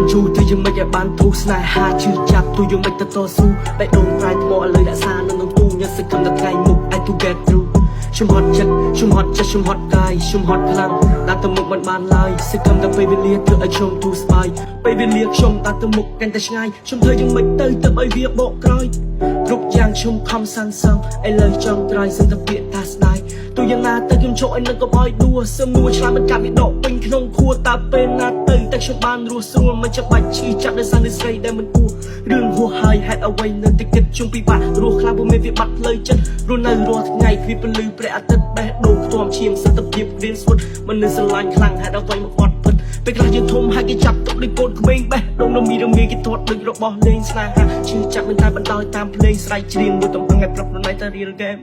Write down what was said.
បានជូរទៅយើងមិនឲ្យបានធូរស្នេហាជឿចាប់ទូយើងមិនទៅតស៊ូបែកដូងប្រែថ្មឲ្យលើដាក់សារនៅក្នុងទូញ៉ាំសឹកខំតែថ្ងៃមុខ I to get through ខ្ញុំហត់ចិត្តខ្ញុំហត់ចិត្តខ្ញុំហត់កាយខ្ញុំហត់ខ្លាំងដាក់ទៅមុខមិនបានឡើយសឹកខំតែពេលវេលាធ្វើឲ្យខ្ញុំទូស្បាយពេលវេលាខ្ញុំដាក់ទៅមុខកាន់តែឆ្ងាយខ្ញុំធ្វើយ៉ាងម៉េចទៅឲ្យវាបកក្រោយគ្រប់យ៉ាងខ្ញុំខំសានសង់ឥឡូវចង់ត្រៃសន្តិភាពថាស្ដាយទូយ៉ាងណាទៅខ្ញុំចូលឲ្យនឹងកុំឲ្យដួលសឹមនួឆ្លាមមិនកាត់វាដកពេញក្នុងខួរតើពេលណាទៅតែខ្ញុំបានរស់ស្រួលមិនចាំបាច់ឈឺចាប់ដោយសារនិស្ស័យដែលមិនគួររឿងហួសហើយហេតុអ្វីនៅតែគិតជុំពិបាករស់ខ្លាំងពុំមានវាបាត់ផ្លូវចិត្តរស់នៅរាល់ថ្ងៃគ្មានពលឺព្រះអាទិត្យបេះដូងខ្ទាំឈាមសន្តិភាពគ្មានស្វុតមនុស្សស្រឡាញ់ខ្លាំងហេតុអ្វីមកអត់ពិតពេលខ្លះយើងធំហើយគេចាប់ទុកដូចកូនក្មេងបេះដូងនៅមានរងាគេធាត់ដូចរបស់លេងស្នេហាឈឺចាប់មិនតែបណ្ដោយតាមភ្លេងស្រែកច្រៀងមួយតំងឲ្យប្រាប់ខ្លួនឯងតែ real game